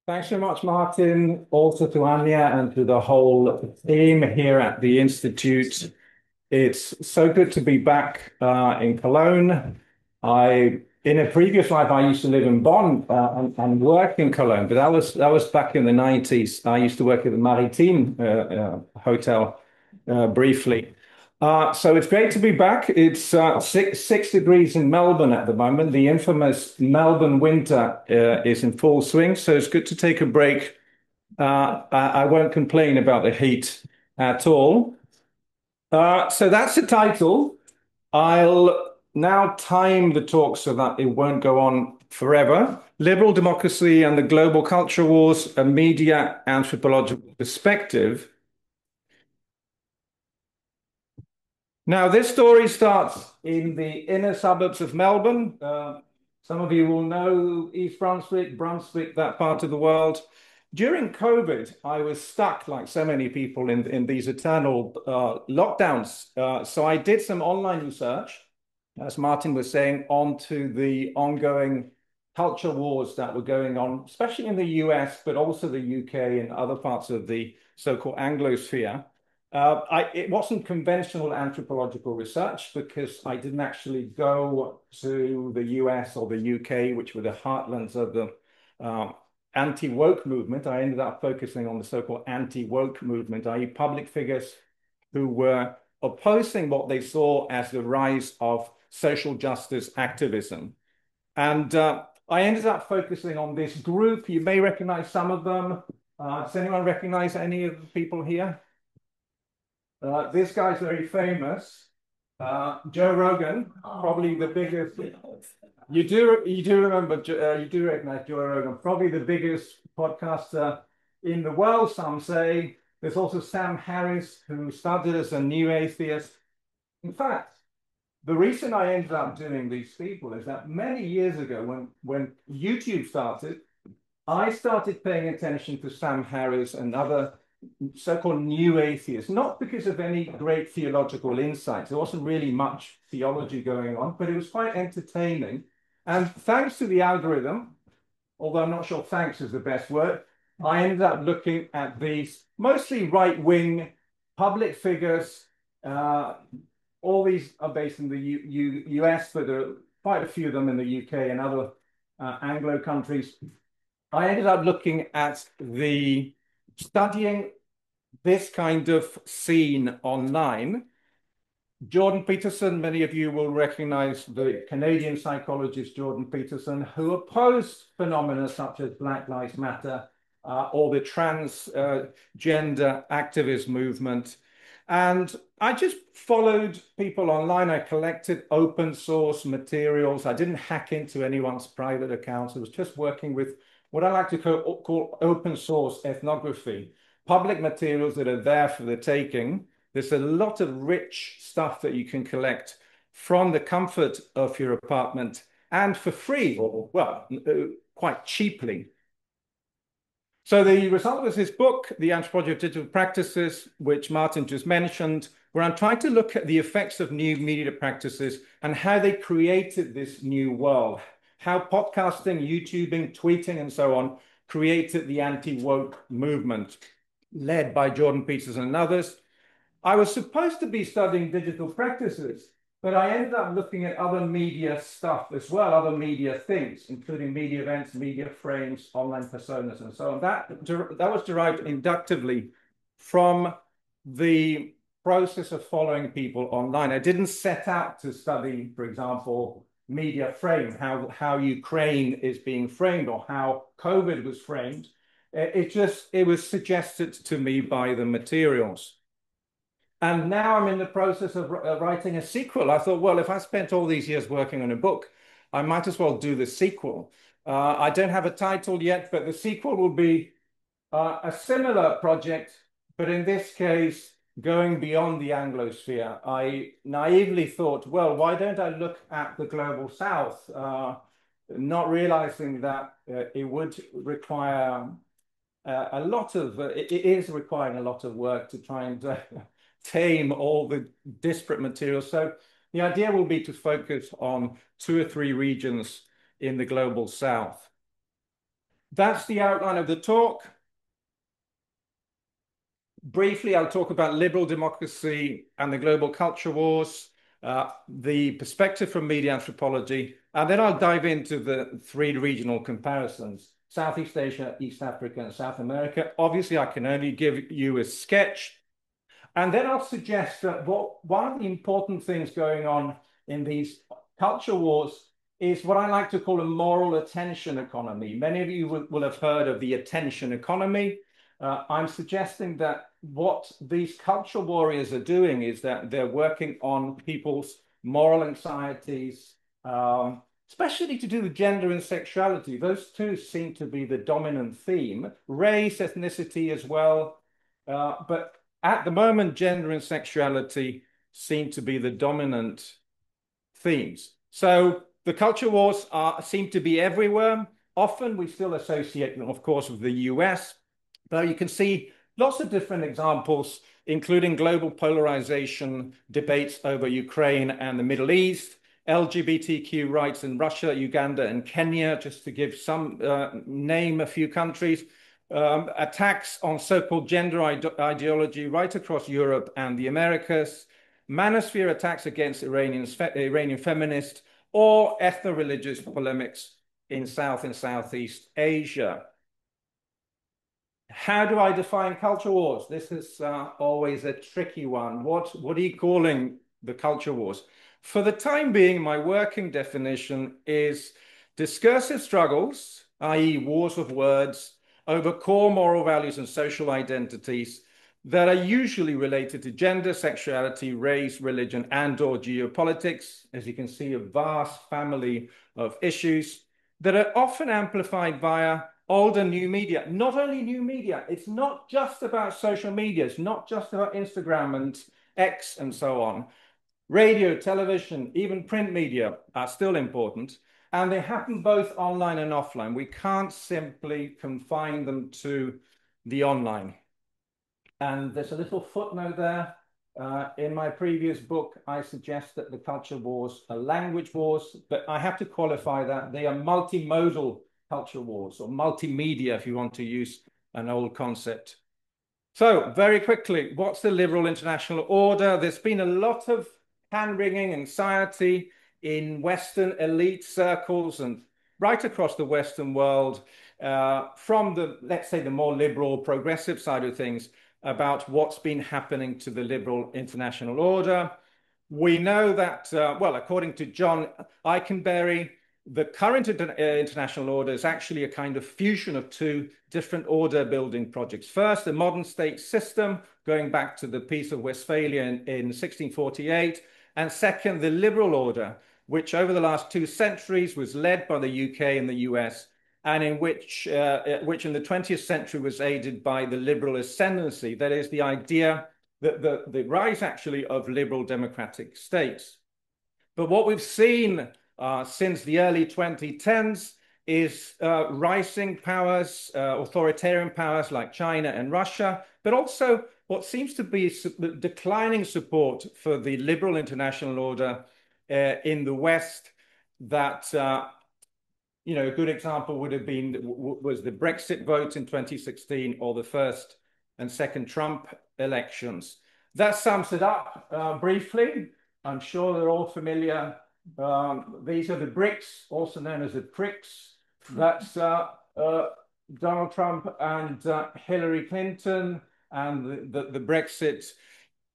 Thanks so much, Martin. Also to Anya and to the whole team here at the Institute. It's so good to be back in Cologne. In a previous life, I used to live in Bonn and work in Cologne, but that was back in the 90s. I used to work at the Maritime Hotel briefly. So it's great to be back. It's six degrees in Melbourne at the moment. The infamous Melbourne winter is in full swing, so it's good to take a break. I won't complain about the heat at all. So that's the title. I'll now time the talk so that it won't go on forever. Liberal Democracy and the Global Culture Wars, a Media Anthropological Perspective. Now, this story starts in the inner suburbs of Melbourne. Some of you will know East Brunswick, that part of the world. During COVID, I was stuck, like so many people, in these eternal lockdowns. So I did some online research, as Martin was saying, onto the ongoing culture wars that were going on, especially in the US, but also the UK and other parts of the so-called Anglosphere. It wasn't conventional anthropological research because I didn't actually go to the US or the UK, which were the heartlands of the anti-woke movement. I ended up focusing on the so-called anti-woke movement, i.e. public figures who were opposing what they saw as the rise of social justice activism. And I ended up focusing on this group. You may recognize some of them. Does anyone recognize any of the people here? This guy's very famous. Joe Rogan, probably the biggest. You do remember you do recognize Joe Rogan, probably the biggest podcaster in the world. Some say there's also Sam Harris, who started as a new atheist. In fact, the reason I ended up doing these people is that many years ago, when YouTube started, I started paying attention to Sam Harris and other so-called new atheists, not because of any great theological insights. There wasn't really much theology going on, but it was quite entertaining. And thanks to the algorithm, although I'm not sure thanks is the best word, I ended up looking at these mostly right-wing public figures. All these are based in the US, but there are quite a few of them in the UK and other Anglo countries. I ended up looking at studying this kind of scene online. Jordan Peterson, many of you will recognize the Canadian psychologist Jordan Peterson, who opposed phenomena such as Black Lives Matter or the transgender activist movement. And I just followed people online. I collected open source materials. I didn't hack into anyone's private accounts. I was just working with what I like to call open source ethnography, public materials that are there for the taking. There's a lot of rich stuff that you can collect from the comfort of your apartment and for free, or well, quite cheaply. So the result was this book, The Anthropology of Digital Practices, which Martin just mentioned, where I'm trying to look at the effects of new media practices and how they created this new world, how podcasting, YouTubing, tweeting, and so on created the anti-woke movement led by Jordan Peterson and others. I was supposed to be studying digital practices, but I ended up looking at other media stuff as well, other media things, including media events, media frames, online personas, and so on. That was derived inductively from the process of following people online. I didn't set out to study, for example, media frame, how Ukraine is being framed or how COVID was framed. It was suggested to me by the materials. And now I'm in the process of writing a sequel. I thought, well, if I spent all these years working on a book, I might as well do the sequel. I don't have a title yet, but the sequel will be a similar project, but in this case, going beyond the Anglosphere. I naively thought, well, why don't I look at the global South, not realizing that it would require it is requiring a lot of work to try and tame all the disparate materials. So the idea will be to focus on 2 or 3 regions in the global South. that's the outline of the talk. Briefly, I'll talk about liberal democracy and the global culture wars, the perspective from media anthropology, and then I'll dive into the three regional comparisons: Southeast Asia, East Africa, and South America. Obviously, I can only give you a sketch. And then I'll suggest that one of the important things going on in these culture wars is what I like to call a moral attention economy. Many of you will have heard of the attention economy. I'm suggesting that what these culture warriors are doing is that they're working on people's moral anxieties, especially to do with gender and sexuality. Those two seem to be the dominant theme. Race, ethnicity as well. But at the moment, gender and sexuality seem to be the dominant themes. So the culture wars seem to be everywhere. Often we still associate them, of course, with the US, but you can see lots of different examples, including global polarization, debates over Ukraine and the Middle East, LGBTQ rights in Russia, Uganda, and Kenya, just to give some name a few countries. Attacks on so-called gender ideology right across Europe and the Americas, manosphere attacks against Iranian feminists, or ethno-religious polemics in South and Southeast Asia. How do I define culture wars? This is always a tricky one. What are you calling the culture wars? For the time being, my working definition is discursive struggles, i.e. wars of words, over core moral values and social identities that are usually related to gender, sexuality, race, religion, and/or geopolitics. As you can see, a vast family of issues that are often amplified via old and new media. Not only new media, it's not just about social media, it's not just about Instagram and X and so on. Radio, television, even print media are still important. And they happen both online and offline. We can't simply confine them to the online. And there's a little footnote there. In my previous book, I suggest that the culture wars are language wars, but I have to qualify that they are multimodal culture wars, or multimedia, if you want to use an old concept. So very quickly, what's the liberal international order? There's been a lot of hand-wringing anxiety in Western elite circles and right across the Western world from the, let's say, the more liberal progressive side of things about what's been happening to the liberal international order. We know that, well, according to John Eikenberry, the current international order is actually a kind of fusion of two different order building projects. First, the modern state system, going back to the Peace of Westphalia in 1648. And second, the liberal order, which over the last 2 centuries was led by the UK and the US, and in which in the 20th century was aided by the liberal ascendancy. That is the idea that the rise actually of liberal democratic states. But what we've seen since the early 2010s is rising powers, authoritarian powers like China and Russia, but also what seems to be declining support for the liberal international order in the West. That a good example would have been was the Brexit vote in 2016 or the first and second Trump elections. That sums it up briefly. I'm sure they're all familiar. These are the BRICS, also known as the PRICS. That's Donald Trump and Hillary Clinton, and the Brexit,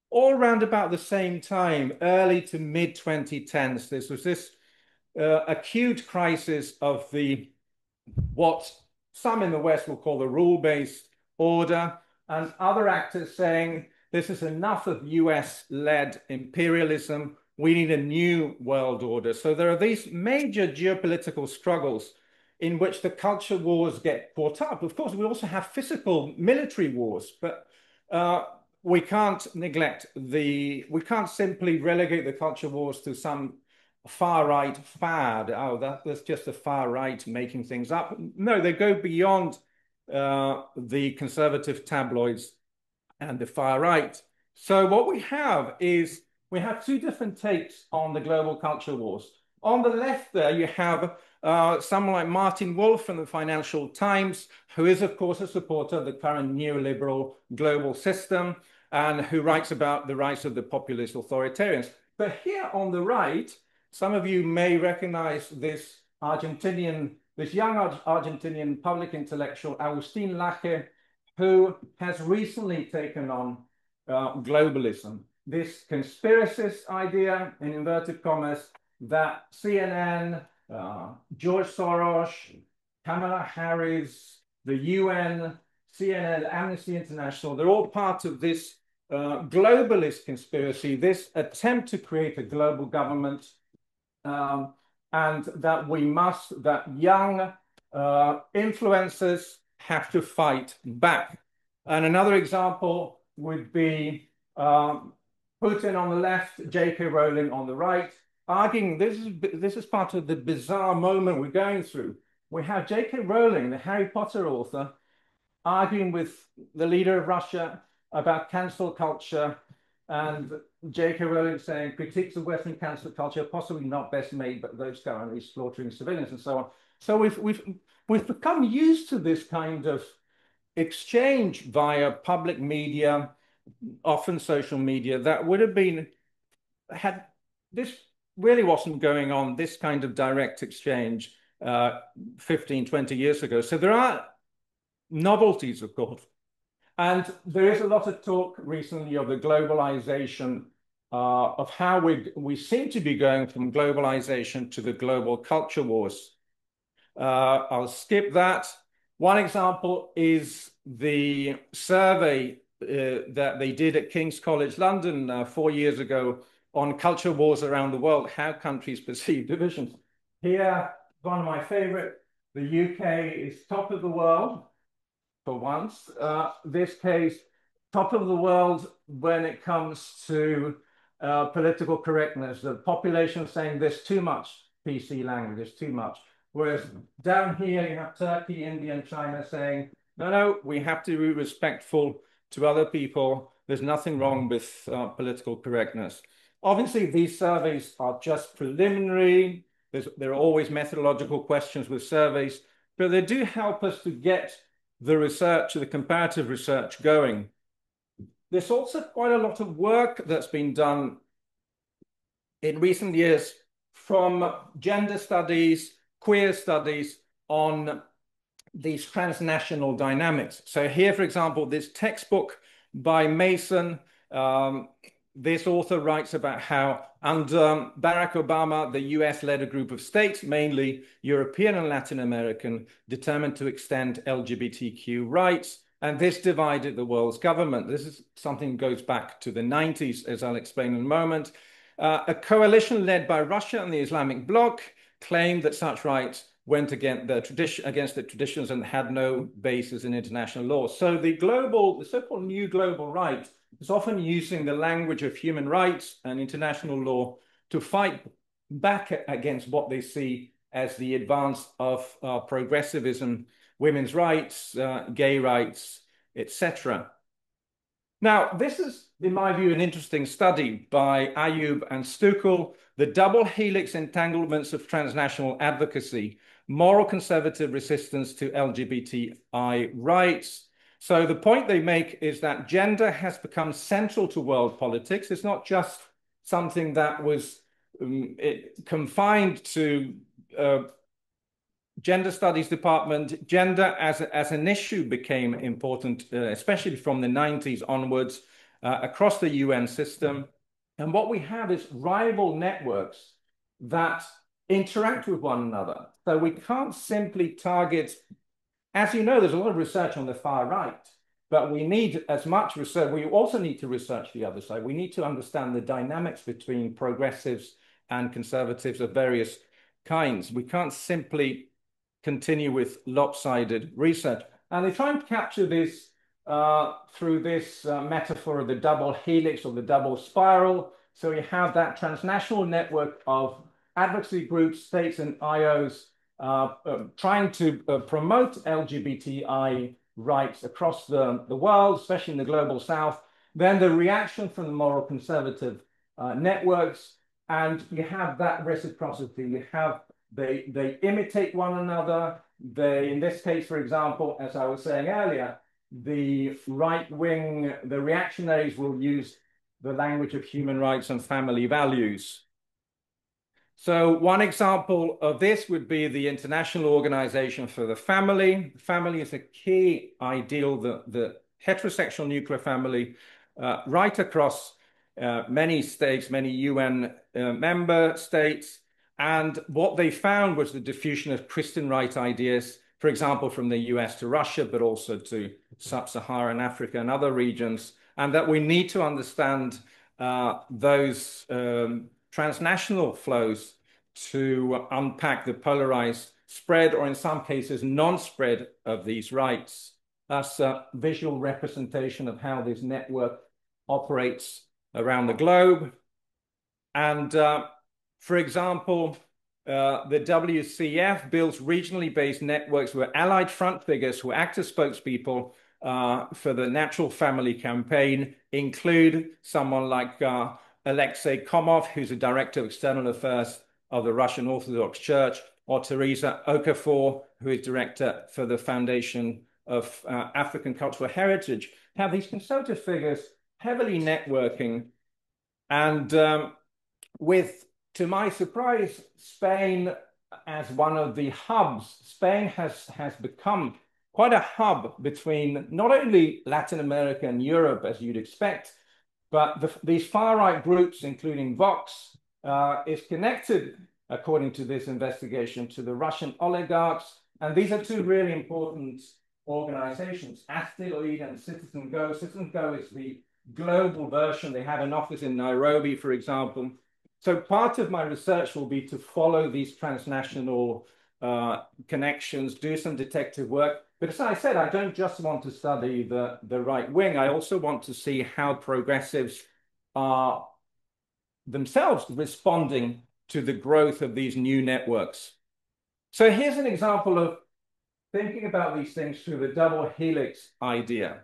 all around about the same time, early to mid 2010s. This was this acute crisis of what some in the West will call the rule-based order, and other actors saying this is enough of US-led imperialism. We need a new world order. So there are these major geopolitical struggles in which the culture wars get caught up. Of course, we also have physical military wars, but we can't we can't simply relegate the culture wars to some far-right fad. Oh, that's just the far-right making things up. No, they go beyond the conservative tabloids and the far-right. So what we have is we have 2 different takes on the global culture wars. On the left there, you have someone like Martin Wolf from the Financial Times, who is, of course, a supporter of the current neoliberal global system and who writes about the rise of the populist authoritarians. But here on the right, some of you may recognize this young Argentinian public intellectual, Agustin Laje, who has recently taken on globalism. This conspiracist idea, in inverted commas, that CNN, George Soros, Kamala Harris, the UN, CNN, Amnesty International, they're all part of this globalist conspiracy, this attempt to create a global government, and that young influencers have to fight back. And another example would be Putin on the left, J.K. Rowling on the right, arguing this is part of the bizarre moment we're going through. We have J.K. Rowling, the Harry Potter author, arguing with the leader of Russia about cancel culture, and J.K. Rowling saying critiques of Western cancel culture possibly not best made, but those currently slaughtering civilians and so on. So we've become used to this kind of exchange via public media, often social media, that would have been had this really wasn't going on, this kind of direct exchange 15, 20 years ago. So there are novelties, of course. And there is a lot of talk recently of the globalization, of how we seem to be going from globalization to the global culture wars. I'll skip that. One example is the survey that they did at King's College London 4 years ago on culture wars around the world, how countries perceive divisions. Here, one of my favorite, the UK is top of the world for once. This case, top of the world when it comes to political correctness. The population saying there's too much PC language, there's too much. Whereas down here, you have Turkey, India, and China saying, no, we have to be respectful to other people. There's nothing wrong with political correctness. Obviously, these surveys are just preliminary. There are always methodological questions with surveys, but they do help us to get the research, the comparative research going. There's also quite a lot of work that's been done in recent years from gender studies, queer studies on these transnational dynamics. So here, for example, this textbook by Mason, this author writes about how under Barack Obama, the US led a group of states, mainly European and Latin American, determined to extend LGBTQ rights. And this divided the world's government. This is something that goes back to the 90s, as I'll explain in a moment. A coalition led by Russia and the Islamic bloc claimed that such rights went against the traditions and had no basis in international law. So the so-called new global right is often using the language of human rights and international law to fight back against what they see as the advance of progressivism, women's rights, gay rights, etc. Now, this is, in my view, an interesting study by Ayub and Stukel, the double helix entanglements of transnational advocacy, moral conservative resistance to LGBTI rights. So the point they make is that gender has become central to world politics. It's not just something that was confined to gender studies department. Gender as an issue became important, especially from the 90s onwards, across the UN system. And what we have is rival networks that interact with one another. So we can't simply target, as you know, there's a lot of research on the far right, but we need as much research. We also need to research the other side. We need to understand the dynamics between progressives and conservatives of various kinds. We can't simply continue with lopsided research. And they try and capture this through this metaphor of the double helix or the double spiral. So you have that transnational network of advocacy groups, states, and IOs trying to promote LGBTI rights across the world, especially in the global south. Then the reaction from the moral conservative networks, And you have that reciprocity. You have they imitate one another. They, in this case, for example, as I was saying earlier, the right wing, the reactionaries will use the language of human rights and family values. So one example of this would be the International Organization for the Family. Family is a key ideal, the heterosexual nuclear family, right across many states, many UN member states. And what they found was the diffusion of Christian right ideas, for example, from the US to Russia, but also to sub-Saharan Africa and other regions, and that we need to understand those transnational flows to unpack the polarized spread, or in some cases, non-spread of these rights. That's a visual representation of how this network operates around the globe. And for example, the WCF builds regionally based networks where allied front figures who act as spokespeople for the Natural Family Campaign include someone like Alexei Komov, who's a director of external affairs of the Russian Orthodox Church, or Teresa Okafor, who is director for the Foundation of African Cultural Heritage. Have these conservative figures heavily networking, and with, to my surprise, Spain as one of the hubs. Spain has become quite a hub between not only Latin America and Europe, as you'd expect, but these far-right groups, including Vox, is connected, according to this investigation, to the Russian oligarchs. And these are two really important organizations, Asteroid and Citizen Go. Citizen Go is the global version. They have an office in Nairobi, for example. So part of my research will be to follow these transnational connections, do some detective work. But as I said, I don't just want to study the right wing. I also want to see how progressives are themselves responding to the growth of these new networks. So here's an example of thinking about these things through the double helix idea.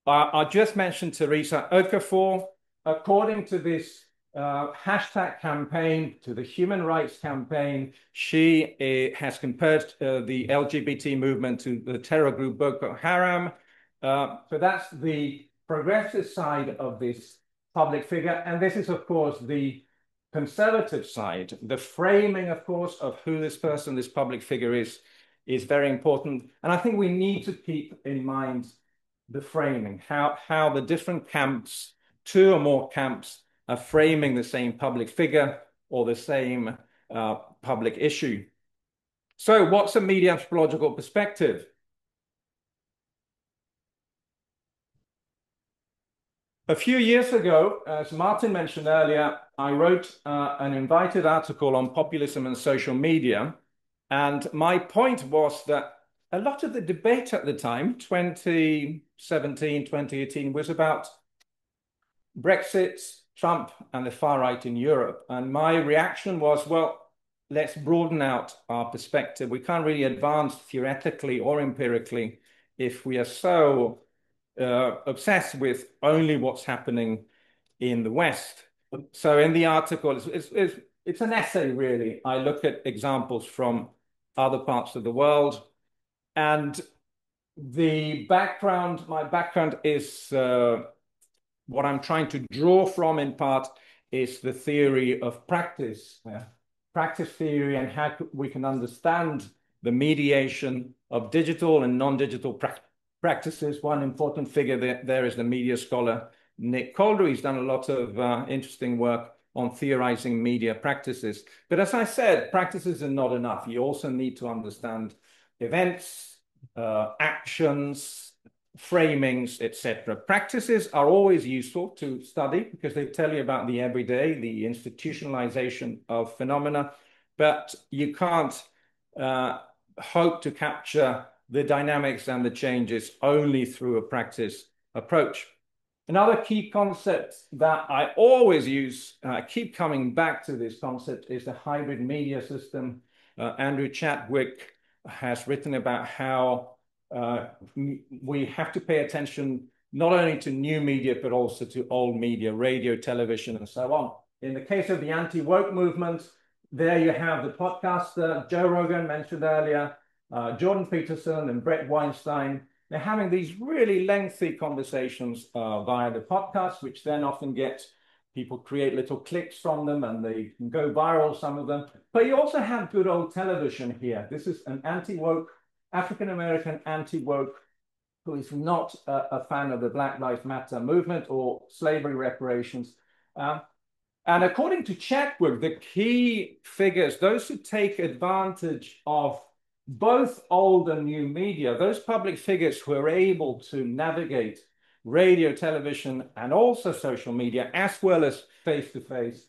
I just mentioned Teresa Okafor. According to this hashtag campaign, to the human rights campaign, she has compared the LGBT movement to the terror group Boko Haram. So that's the progressive side of this public figure. And this is, of course, the conservative side. The framing, of course, of who this person, this public figure is very important. And I think we need to keep in mind the framing, how the different camps, two or more camps, are framing the same public figure or the same public issue. So what's a media anthropological perspective? A few years ago, as Martin mentioned earlier, I wrote an invited article on populism and social media. And my point was that a lot of the debate at the time, 2017, 2018, was about Brexit, Trump, and the far right in Europe. And my reaction was, well, let's broaden out our perspective. We can't really advance theoretically or empirically if we are so obsessed with only what's happening in the West. So in the article, it's an essay, really. I look at examples from other parts of the world. And the background, my background is what I'm trying to draw from in part is the theory of practice, practice theory, and how we can understand the mediation of digital and non-digital practices. One important figure there is the media scholar Nick Calder. He's done a lot of interesting work on theorizing media practices. But as I said, practices are not enough. You also need to understand events, actions, framings, etc. Practices are always useful to study because they tell you about the everyday, the institutionalization of phenomena, but you can't hope to capture the dynamics and the changes only through a practice approach. Another key concept that I always use, I keep coming back to this concept, is the hybrid media system. Andrew Chadwick has written about how we have to pay attention not only to new media, but also to old media, radio, television, and so on. In the case of the anti-woke movement, there you have the podcaster Joe Rogan mentioned earlier, Jordan Peterson and Brett Weinstein. They're having these really lengthy conversations via the podcast, which then often get people create little clips from them and they can go viral, some of them. But you also have good old television here. This is an anti-woke, African-American anti-woke who is not a fan of the Black Lives Matter movement or slavery reparations. And according to Chatwood, the key figures, those who take advantage of both old and new media, those public figures who are able to navigate radio, television, and also social media, as well as face-to-face,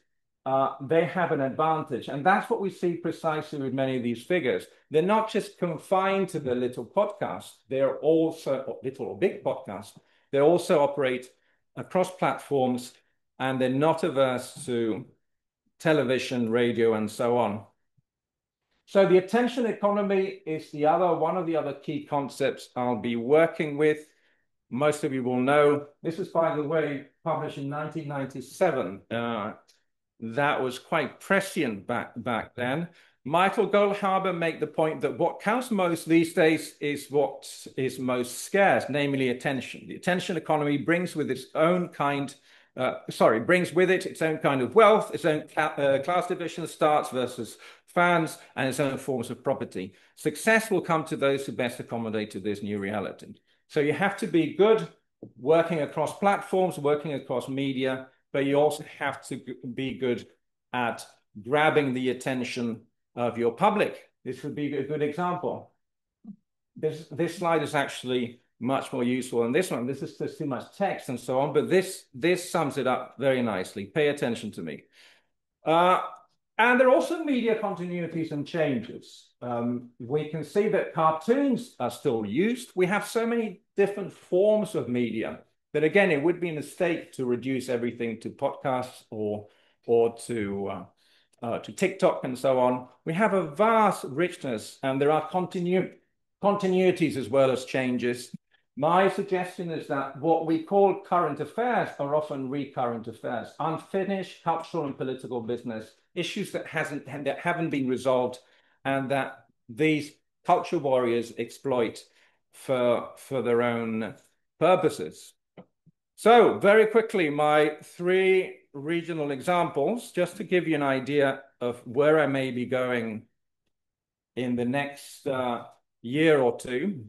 they have an advantage. And that's what we see precisely with many of these figures. They're not just confined to the little podcast. They're also, little or big podcast, they also operate across platforms, and they're not averse to television, radio, and so on. So the attention economy is one of the other key concepts I'll be working with. Most of you will know, this is, by the way, published in 1997. That was quite prescient back then. Michael Goldhaber make the point that what counts most these days is what is most scarce, namely attention. The attention economy brings with its own kind brings with it its own kind of wealth, its own class division, starts versus fans, and its own forms of property. Success will come to those who best accommodate to this new reality. So you have to be good working across platforms, working across media, but you also have to be good at grabbing the attention of your public. This would be a good example. This slide is actually much more useful than this one. This is just too much text and so on, but this sums it up very nicely. Pay attention to me. And there are also media continuities and changes. We can see that cartoons are still used. We have so many different forms of media that, again, it would be a mistake to reduce everything to podcasts or to TikTok and so on. We have a vast richness, and there are continuities as well as changes. My suggestion is that what we call current affairs are often recurrent affairs, unfinished cultural and political business, issues that haven't been resolved, and that these culture warriors exploit for their own purposes. So very quickly, my 3 regional examples, just to give you an idea of where I may be going in the next year or two.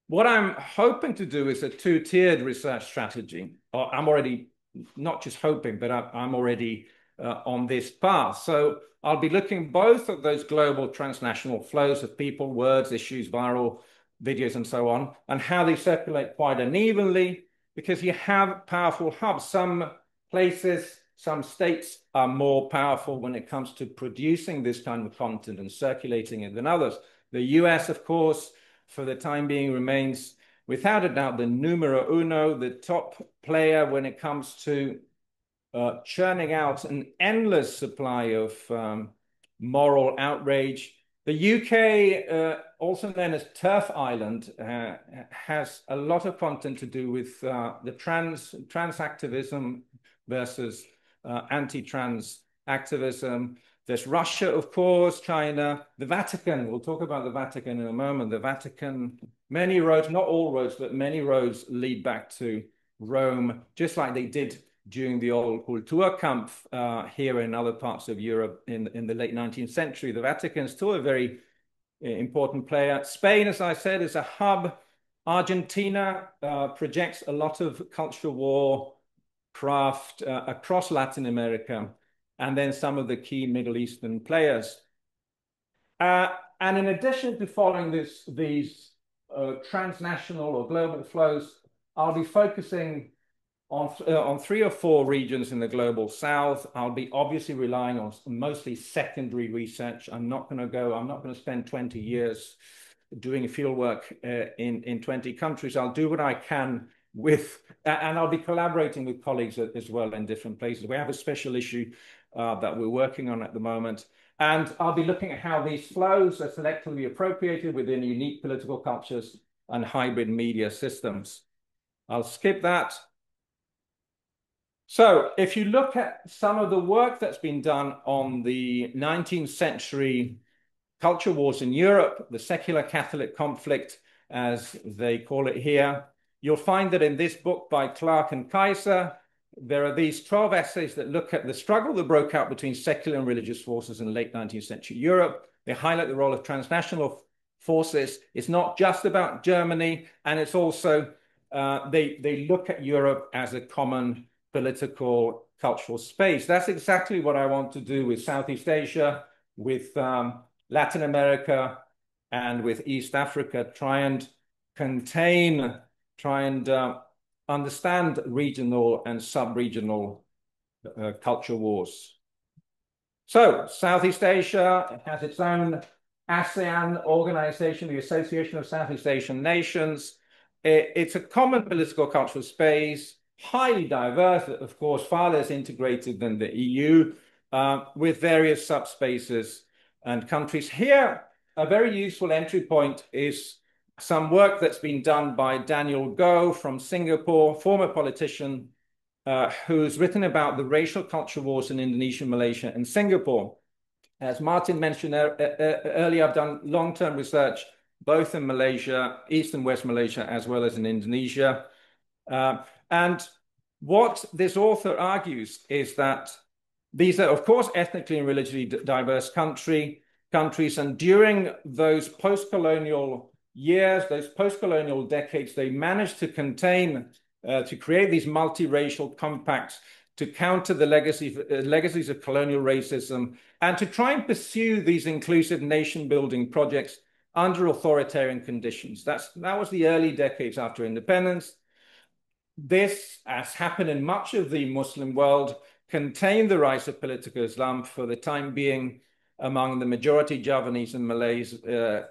What I'm hoping to do is a 2-tiered research strategy. I'm already not just hoping, but I'm already on this path. So I'll be looking both at those global transnational flows of people, words, issues, viral videos, and so on, and how they circulate quite unevenly, because you have powerful hubs. Some places, some states are more powerful when it comes to producing this kind of content and circulating it than others. The US, of course, for the time being, remains without a doubt the numero uno, the top player when it comes to churning out an endless supply of moral outrage. The UK, also known as Turf Island, has a lot of content to do with the trans activism versus anti-trans activism. There's Russia, of course, China, the Vatican. We'll talk about the Vatican in a moment. The Vatican, many roads, not all roads, but many roads lead back to Rome, just like they did during the old Kulturkampf here in other parts of Europe in the late 19th century. The Vatican is still a very important player. Spain, as I said, is a hub. Argentina projects a lot of culture war craft across Latin America, and then some of the key Middle Eastern players. And in addition to following these transnational or global flows, I'll be focusing on 3 or 4 regions in the global south. I'll be obviously relying on mostly secondary research. I'm not going to spend 20 years doing field work in 20 countries. I'll do what I can and I'll be collaborating with colleagues as well in different places. We have a special issue that we're working on at the moment. And I'll be looking at how these flows are selectively appropriated within unique political cultures and hybrid media systems. I'll skip that. So if you look at some of the work that's been done on the 19th century culture wars in Europe, the secular Catholic conflict, as they call it here, you'll find that in this book by Clark and Kaiser, there are these 12 essays that look at the struggle that broke out between secular and religious forces in late 19th century Europe. They highlight the role of transnational forces. It's not just about Germany, and it's also, they look at Europe as a common political cultural space. That's exactly what I want to do with Southeast Asia, with Latin America, and with East Africa. Try and understand regional and sub-regional culture wars. So Southeast Asia has its own ASEAN organization, the Association of Southeast Asian Nations. It's a common political cultural space, highly diverse, of course, far less integrated than the EU, with various subspaces and countries. Here, a very useful entry point is some work that's been done by Daniel Goh from Singapore, former politician, who's written about the racial culture wars in Indonesia, Malaysia, and Singapore. As Martin mentioned earlier, I've done long-term research both in Malaysia, East and West Malaysia, as well as in Indonesia. And what this author argues is that these are, of course, ethnically and religiously diverse countries, and during those post-colonial years, those post-colonial decades, they managed to to create these multiracial compacts to counter the legacies of colonial racism and to try and pursue these inclusive nation-building projects under authoritarian conditions. That was the early decades after independence. This, as happened in much of the Muslim world, contained the rise of political Islam for the time being among the majority Javanese and Malays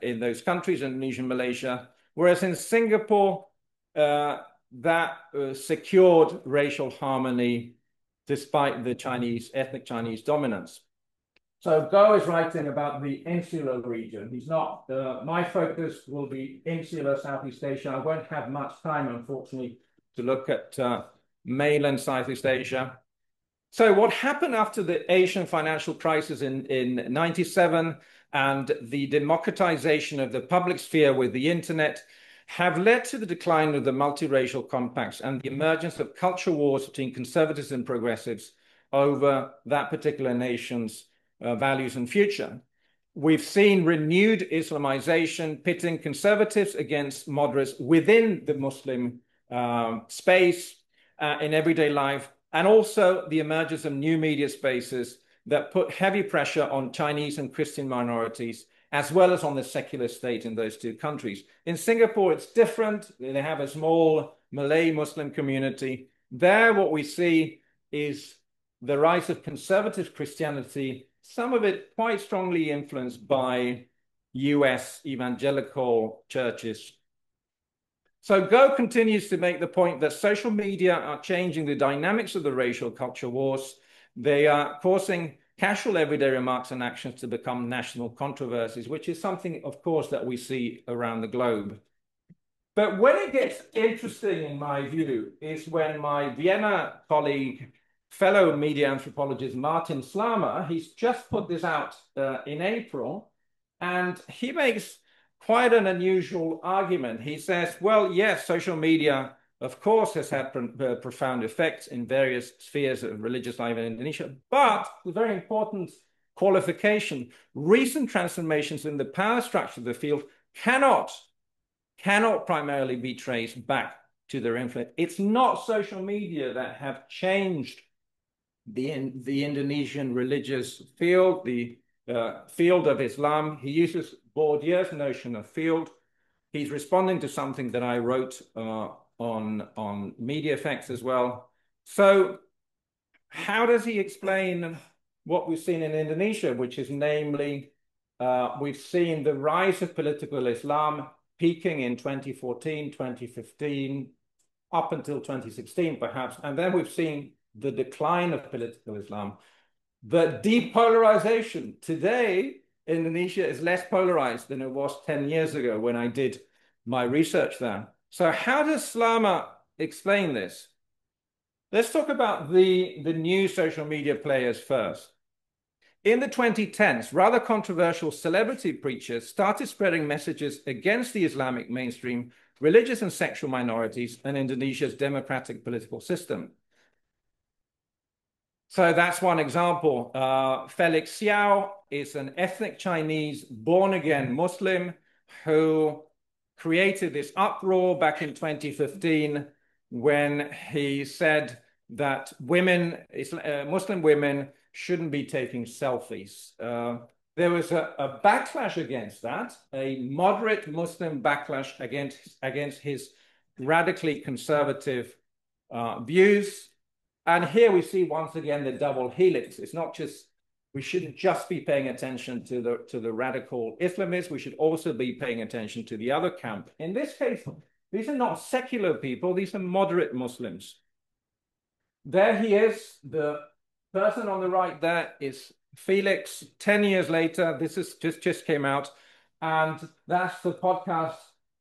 in those countries, Indonesia and Malaysia, whereas in Singapore, that secured racial harmony despite the ethnic Chinese dominance. So Goh is writing about the insular region. He's not, my focus will be insular Southeast Asia. I won't have much time, unfortunately, to look at mainland Southeast Asia. So what happened after the Asian financial crisis in 97 and the democratization of the public sphere with the internet have led to the decline of the multiracial compacts and the emergence of culture wars between conservatives and progressives over that particular nation's values and future. We've seen renewed Islamization pitting conservatives against moderates within the Muslim space in everyday life, and also the emergence of new media spaces that put heavy pressure on Chinese and Christian minorities, as well as on the secular state in those two countries. In Singapore, it's different. They have a small Malay Muslim community. There, what we see is the rise of conservative Christianity, some of it quite strongly influenced by US evangelical churches. So Goh continues to make the point that social media are changing the dynamics of the racial culture wars. They are causing casual everyday remarks and actions to become national controversies, which is something, of course, that we see around the globe. But when it gets interesting, in my view, is when my Vienna colleague, fellow media anthropologist Martin Slama, he's just put this out in April, and he makes quite an unusual argument. He says, well, yes, social media, of course, has had profound effects in various spheres of religious life in Indonesia, but the very important qualification, recent transformations in the power structure of the field cannot primarily be traced back to their influence. It's not social media that have changed the Indonesian religious field, the field of Islam. He uses Bourdieu's notion of field. He's responding to something that I wrote on media effects as well. So how does he explain what we've seen in Indonesia, which is namely, we've seen the rise of political Islam peaking in 2014, 2015, up until 2016, perhaps. And then we've seen the decline of political Islam. The depolarization. Today, Indonesia is less polarized than it was 10 years ago when I did my research there. So how does Slama explain this? Let's talk about the new social media players first. In the 2010s, rather controversial celebrity preachers started spreading messages against the Islamic mainstream, religious and sexual minorities, and Indonesia's democratic political system. So that's one example. Felix Xiao is an ethnic Chinese born-again Muslim who created this uproar back in 2015 when he said that Muslim women shouldn't be taking selfies. There was a backlash against that, a moderate Muslim backlash against his radically conservative views. And here we see once again the double helix. It's not just, we shouldn't just be paying attention to the radical Islamists. We should also be paying attention to the other camp. In this case, these are not secular people. These are moderate Muslims. There he is. The person on the right there is Felix. 10 years later, this is just came out. And that's the podcast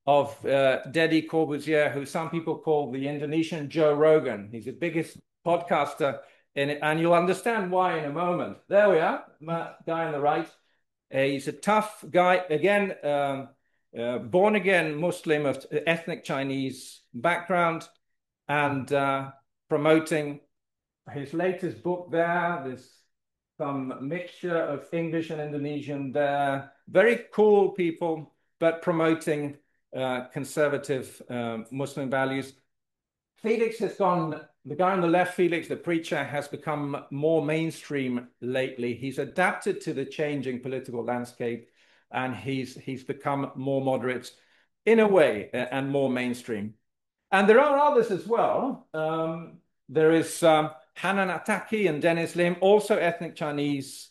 of Deddy Corbuzier, who some people call the Indonesian Joe Rogan. He's the biggest podcaster in it, and you'll understand why in a moment. There we are, guy on the right. He's a tough guy, again, born-again Muslim of ethnic Chinese background, and promoting his latest book there. There's some mixture of English and Indonesian there. Very cool people, but promoting conservative Muslim values. Felix has gone, the guy on the left, Felix, the preacher, has become more mainstream lately. He's adapted to the changing political landscape, and he's become more moderate in a way and more mainstream. And there are others as well. There is Hanan Ataki and Dennis Lim, also ethnic Chinese,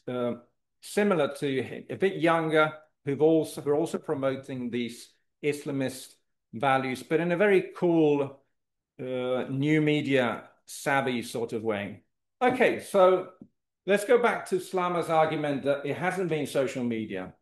similar to him, a bit younger, who are also promoting these Islamist values, but in a very cool, new media savvy sort of way. Okay, so let's go back to Slama's argument that it hasn't been social media.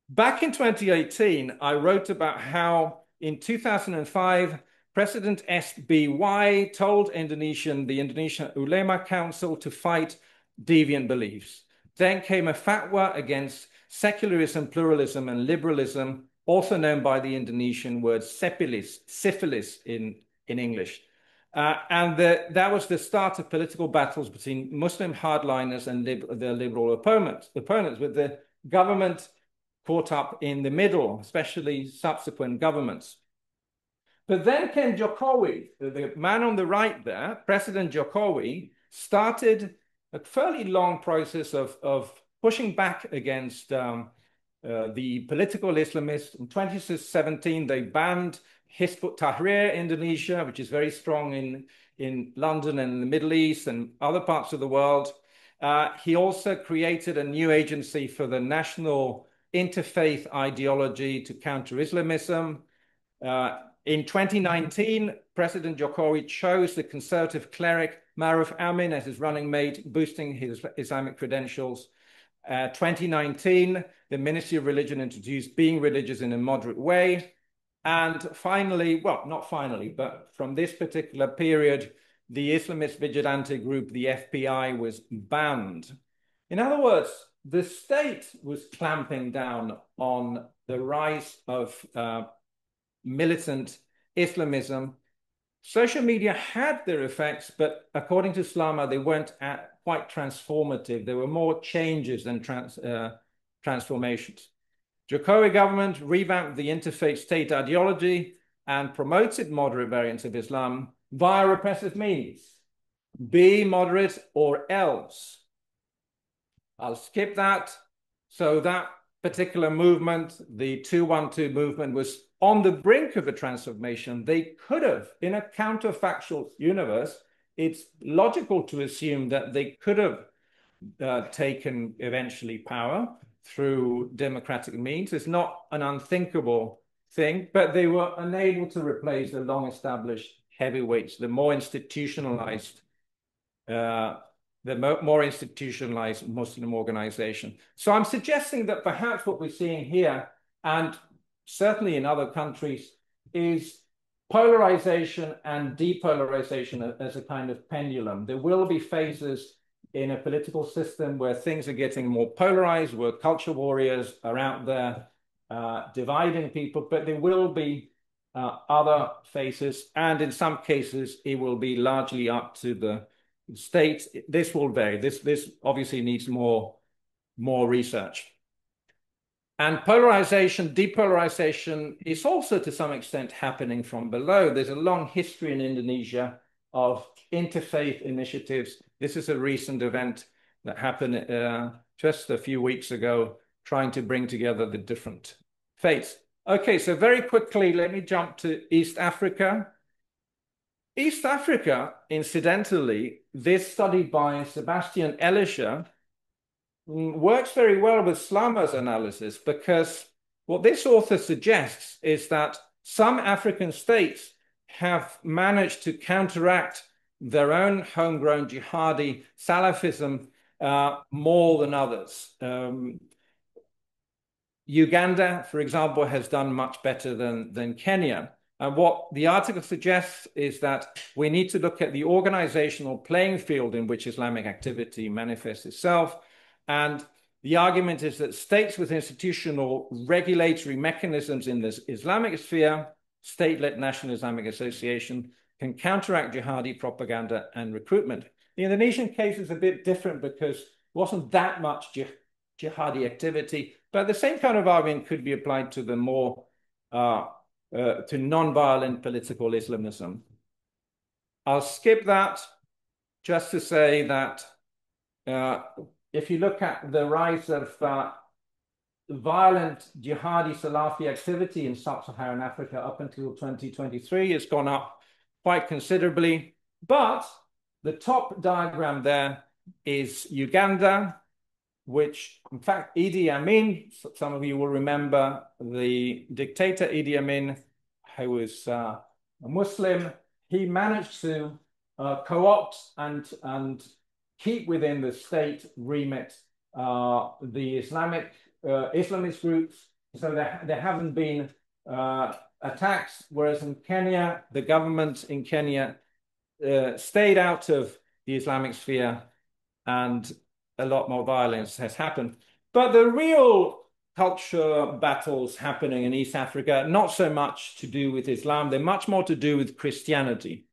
Back in 2018, I wrote about how in 2005, President SBY told the Indonesian Ulema Council to fight deviant beliefs. Then came a fatwa against secularism, pluralism, and liberalism, also known by the Indonesian word syphilis in English. That was the start of political battles between Muslim hardliners and their liberal opponents, with the government caught up in the middle, especially subsequent governments. But then came Jokowi, the man on the right there, President Jokowi, started a fairly long process of pushing back against the political Islamists. In 2017, they banned Hizb ut-Tahrir Indonesia, which is very strong in London and the Middle East and other parts of the world. He also created a new agency for the national interfaith ideology to counter Islamism. In 2019, President Jokowi chose the conservative cleric Maruf Amin as his running mate, boosting his Islamic credentials. 2019, the Ministry of Religion introduced being religious in a moderate way. And finally, well, not finally, but from this particular period, the Islamist vigilante group, the FBI, was banned. In other words, the state was clamping down on the rise of militant Islamism. Social media had their effects, but according to Slama, they weren't quite transformative. There were more changes than transformations. Jokowi government revamped the interfaith state ideology and promoted moderate variants of Islam via repressive means. Be moderate or else. I'll skip that. So that particular movement, the 212 movement, was on the brink of a transformation. They could have, in a counterfactual universe, it's logical to assume that they could have taken eventually power through democratic means. It's not an unthinkable thing, but they were unable to replace the long-established heavyweights, the more institutionalized Muslim organization. So I'm suggesting that perhaps what we're seeing here, and certainly in other countries, is polarization and depolarization as a kind of pendulum. There will be phases in a political system where things are getting more polarized, where culture warriors are out there dividing people, but there will be other phases, and in some cases, it will be largely up to the states. This will vary. This obviously needs more research. And polarization, depolarization is also to some extent happening from below. There's a long history in Indonesia of interfaith initiatives. This is a recent event that happened just a few weeks ago, trying to bring together the different faiths. Okay, so very quickly, let me jump to East Africa. East Africa, incidentally, this study by Sebastian Elischer works very well with Slama's analysis, because what this author suggests is that some African states have managed to counteract their own homegrown jihadi Salafism more than others. Uganda, for example, has done much better than Kenya. And what the article suggests is that we need to look at the organizational playing field in which Islamic activity manifests itself. And the argument is that states with institutional regulatory mechanisms in this Islamic sphere, state-led National Islamic Association, can counteract jihadi propaganda and recruitment. The Indonesian case is a bit different because there wasn't that much jihadi activity, but the same kind of argument could be applied to the more to non-violent political Islamism. I'll skip that just to say that if you look at the rise of violent jihadi Salafi activity in sub-Saharan Africa up until 2023, it's gone up quite considerably. But the top diagram there is Uganda, which, in fact, Idi Amin, some of you will remember the dictator Idi Amin, who was a Muslim, he managed to co-opt and keep within the state remit the Islamist groups. So there haven't been attacks, whereas in Kenya, the government in Kenya stayed out of the Islamic sphere, and a lot more violence has happened. But the real culture battles happening in East Africa, not so much to do with Islam, they're much more to do with Christianity.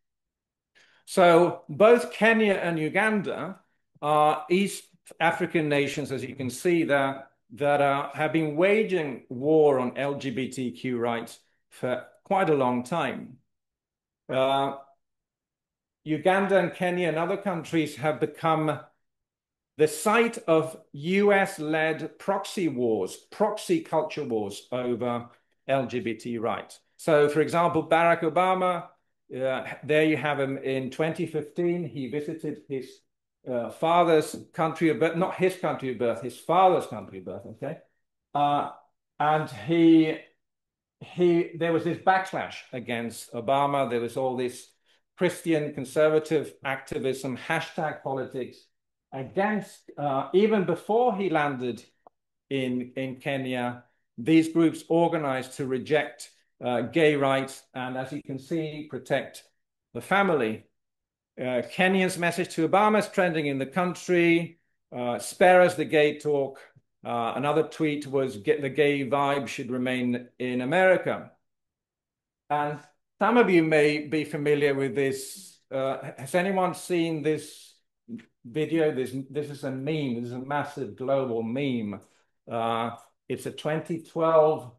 So both Kenya and Uganda are East African nations, as you can see there, that have been waging war on LGBTQ rights for quite a long time. Uganda and Kenya and other countries have become the site of US-led proxy wars, proxy culture wars over LGBT rights. So, for example, Barack Obama, there you have him in 2015. He visited his father's country of birth, not his country of birth, his father's country of birth, okay? And there was this backlash against Obama. There was all this Christian conservative activism, hashtag politics, against, even before he landed in Kenya, these groups organized to reject gay rights and, as you can see, protect the family. Kenya's message to Obama is trending in the country, spare us the gay talk. Another tweet was, get the gay vibe should remain in America. And some of you may be familiar with this. Has anyone seen this video? This is a meme. This is a massive global meme. It's a 2012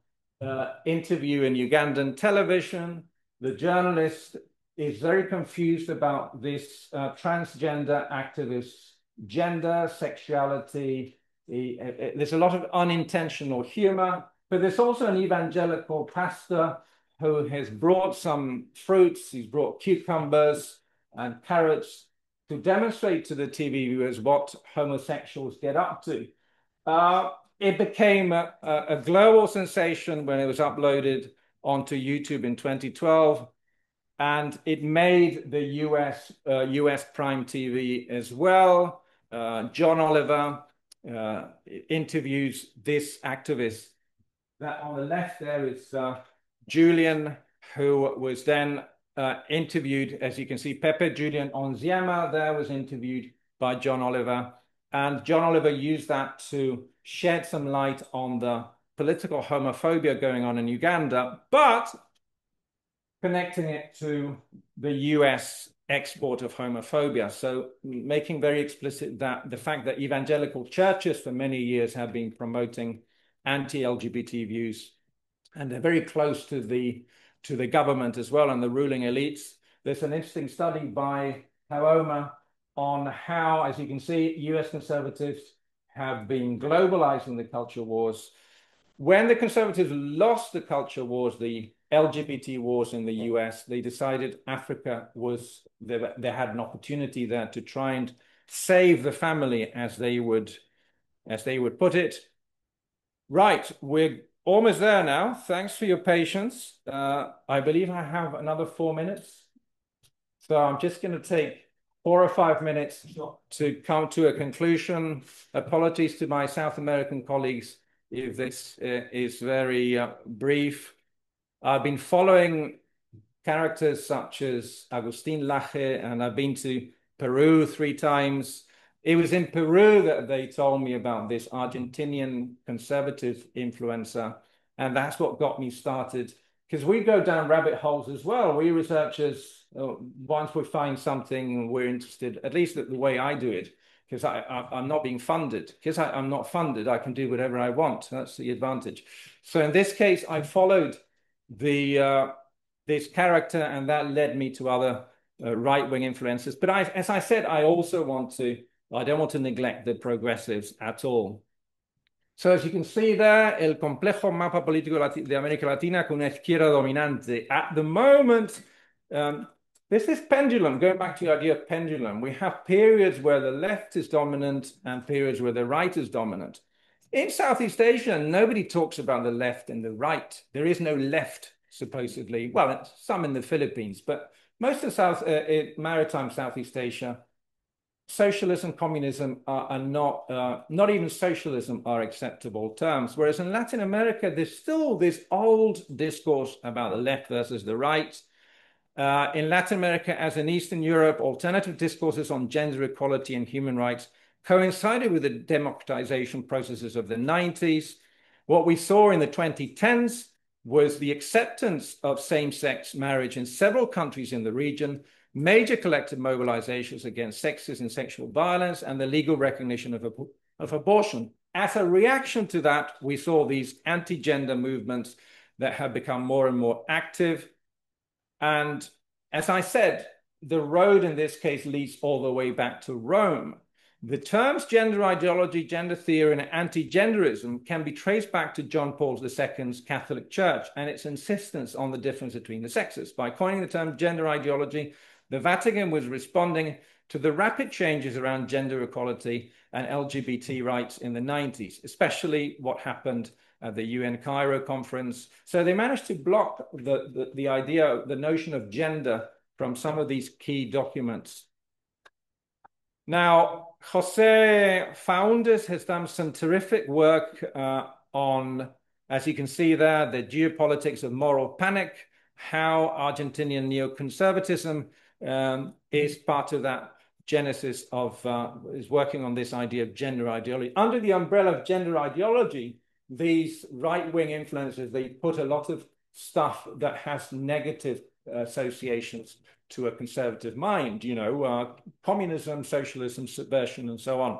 interview in Ugandan television. The journalist is very confused about this transgender activist's gender, sexuality. There's a lot of unintentional humor, but there's also an evangelical pastor who has brought some fruits. He's brought cucumbers and carrots to demonstrate to the TV viewers what homosexuals get up to. It became a global sensation when it was uploaded onto YouTube in 2012, and it made the US prime TV as well. John Oliver interviews this activist. That on the left there is Julian who was then interviewed, as you can see, Pepe Julian Onziema there was interviewed by John Oliver. And John Oliver used that to shed some light on the political homophobia going on in Uganda, but connecting it to the US export of homophobia. So making very explicit that the fact that evangelical churches for many years have been promoting anti-LGBT views, and they're very close to the government as well and the ruling elites. There's an interesting study by Haoma on how, as you can see, US conservatives have been globalizing the culture wars. When the conservatives lost the culture wars, the LGBT wars in the US, they decided Africa was, they had an opportunity there to try and save the family, as they would put it. Right, we're almost there now. Thanks for your patience. I believe I have another 4 minutes. So I'm just going to take 4 or 5 minutes to come to a conclusion. Apologies to my South American colleagues if this is very brief. I've been following characters such as Agustin Laje, and I've been to Peru 3 times. It was in Peru that they told me about this Argentinian conservative influencer, and that's what got me started. Because we go down rabbit holes as well. We researchers, once we find something, we're interested, at least the way I do it, because I'm not being funded. Because I'm not funded, I can do whatever I want. That's the advantage. So in this case, I followed this character, and that led me to other right-wing influences. But as I said, I don't want to neglect the progressives at all. So as you can see there, el complejo mapa político de América Latina con una izquierda dominante. At the moment, there's this pendulum, going back to the idea of pendulum. We have periods where the left is dominant and periods where the right is dominant. In Southeast Asia, nobody talks about the left and the right. There is no left, supposedly. Well, some in the Philippines, but most of maritime Southeast Asia, socialism, communism are not even socialism are acceptable terms. Whereas in Latin America, there's still this old discourse about the left versus the right. In Latin America, as in Eastern Europe, alternative discourses on gender equality and human rights coincided with the democratization processes of the 90s. What we saw in the 2010s was the acceptance of same-sex marriage in several countries in the region, major collective mobilizations against sexism and sexual violence, and the legal recognition of abortion. As a reaction to that, we saw these anti-gender movements that have become more and more active. And as I said, the road in this case leads all the way back to Rome. The terms gender ideology, gender theory, and anti-genderism can be traced back to John Paul II's Catholic Church and its insistence on the difference between the sexes. By coining the term gender ideology, the Vatican was responding to the rapid changes around gender equality and LGBT rights in the 90s, especially what happened at the UN Cairo conference. So they managed to block the idea, the notion of gender from some of these key documents. Now, Jose Founders has done some terrific work on, as you can see there, the geopolitics of moral panic, how Argentinian neoconservatism is part of that genesis of, is working on this idea of gender ideology. Under the umbrella of gender ideology, these right-wing influencers, they put a lot of stuff that has negative associations to a conservative mind, communism, socialism, subversion, and so on.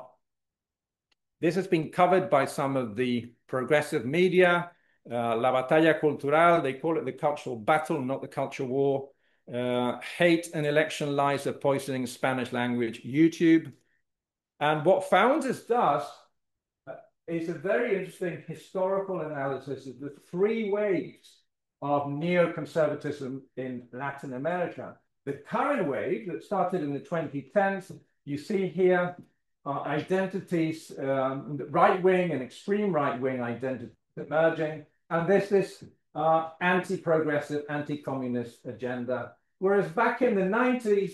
This has been covered by some of the progressive media, La Batalla Cultural, they call it the cultural battle, not the culture war. Hate and election lies are poisoning Spanish language YouTube. And what Founders does is a very interesting historical analysis of the 3 waves of neoconservatism in Latin America. The current wave that started in the 2010s, you see here identities, right-wing and extreme right-wing identities emerging, and there's this anti-progressive, anti-communist agenda. Whereas back in the 90s,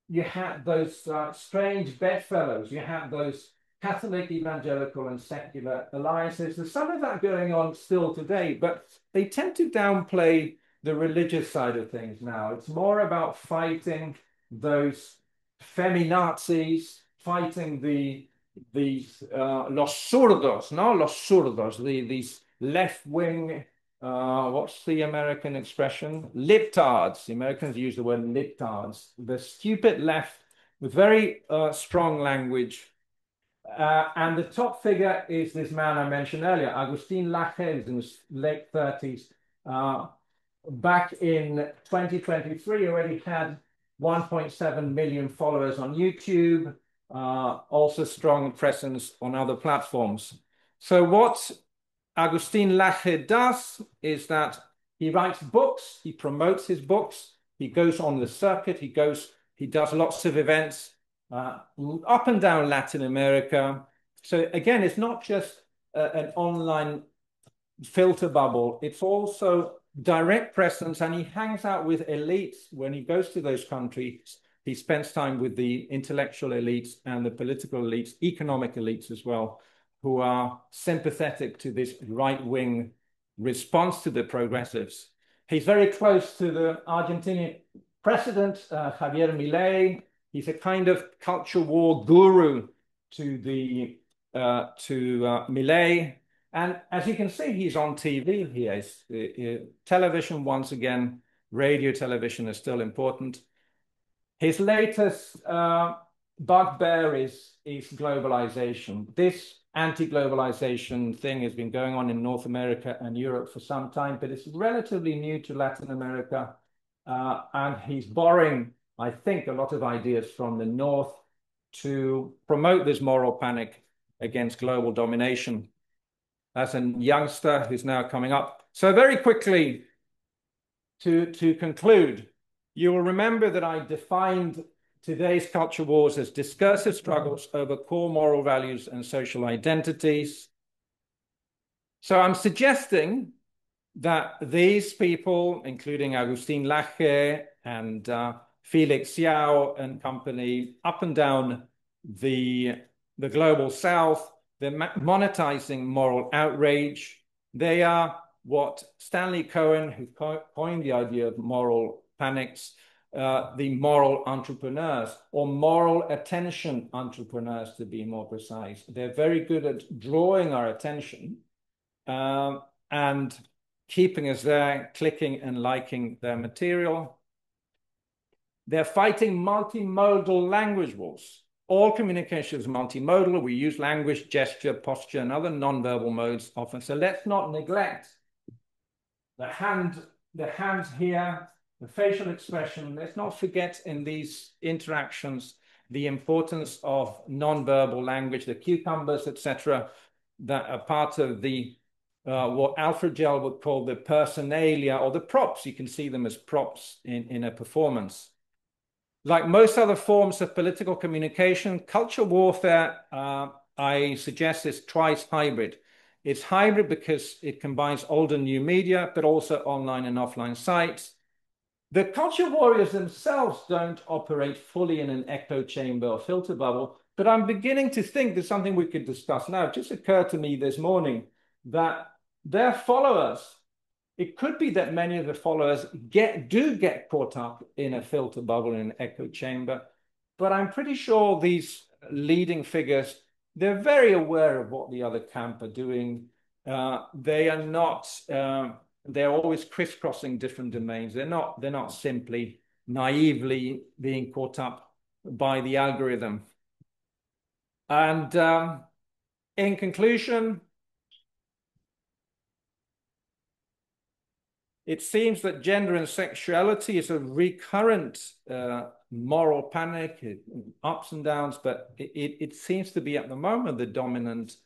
you had those strange bedfellows, you had those Catholic, evangelical, and secular alliances. There's some of that going on still today, but they tend to downplay the religious side of things now. It's more about fighting those feminazis, fighting these los zurdos, no, los zurdos, these left-wing. What's the American expression? Libtards. The Americans use the word libtards. The stupid left with very strong language. And the top figure is this man I mentioned earlier, Agustin Laje, in his late 30s. Back in 2023, already had 1.7 million followers on YouTube, also strong presence on other platforms. So what Agustin Laje does is that he writes books, he promotes his books, he goes on the circuit, he does lots of events up and down Latin America. So again, it's not just an online filter bubble, it's also direct presence, and he hangs out with elites when he goes to those countries. He spends time with the intellectual elites and the political elites, economic elites as well, who are sympathetic to this right-wing response to the progressives. He's very close to the Argentinian president, Javier Milei. He's a kind of culture war guru to Milei. And as you can see, he's on TV here. Television, once again, radio, television is still important. His latest bugbear is globalization. This anti-globalization thing has been going on in North America and Europe for some time, but it's relatively new to Latin America. And he's borrowing, I think, a lot of ideas from the North to promote this moral panic against global domination. That's a youngster who's now coming up. So very quickly, to conclude, you will remember that I defined today's culture wars as discursive struggles over core moral values and social identities. So I'm suggesting that these people, including Agustin Laje and Felix Xiao and company, up and down the global south, they're monetizing moral outrage. They are what Stanley Cohen, who coined the idea of moral panics, the moral entrepreneurs, or moral attention entrepreneurs, to be more precise. They're very good at drawing our attention and keeping us there, clicking and liking their material. They're fighting multimodal language wars. All communication is multimodal. We use language, gesture, posture, and other nonverbal modes often. So let's not neglect the hand here, the facial expression. Let's not forget in these interactions the importance of nonverbal language, the cucumbers, etc., that are part of the what Alfred Gell would call the personalia, or the props. You can see them as props in a performance. Like most other forms of political communication, culture warfare, I suggest, is twice hybrid. It's hybrid because it combines old and new media, but also online and offline sites. The culture warriors themselves don't operate fully in an echo chamber or filter bubble, but I'm beginning to think there's something we could discuss now. It just occurred to me this morning that their followers, it could be that many of the followers do get caught up in a filter bubble, in an echo chamber, but I'm pretty sure these leading figures, they're very aware of what the other camp are doing. They are not, they're always crisscrossing different domains. They're not simply naively being caught up by the algorithm. And in conclusion, it seems that gender and sexuality is a recurrent moral panic, ups and downs, but it seems to be at the moment the dominant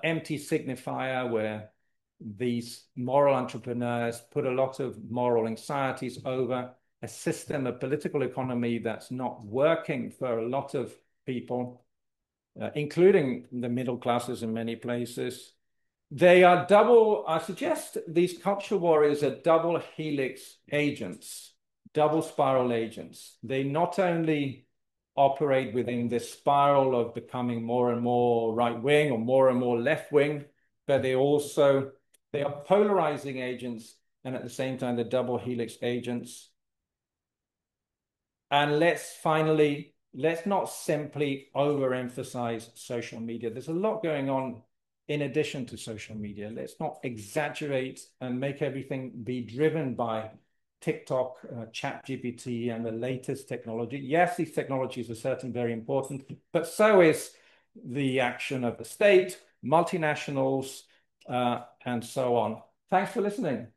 empty signifier, where these moral entrepreneurs put a lot of moral anxieties over a system, a political economy that's not working for a lot of people, including the middle classes in many places. They are double, I suggest these culture warriors are double helix agents, double spiral agents. They not only operate within this spiral of becoming more and more right-wing or more and more left-wing, but they are polarizing agents and at the same time, the double helix agents. And let's not simply overemphasize social media. There's a lot going on in addition to social media. Let's not exaggerate and make everything be driven by TikTok, ChatGPT, and the latest technology. Yes, these technologies are certainly very important, but so is the action of the state, multinationals, and so on. Thanks for listening.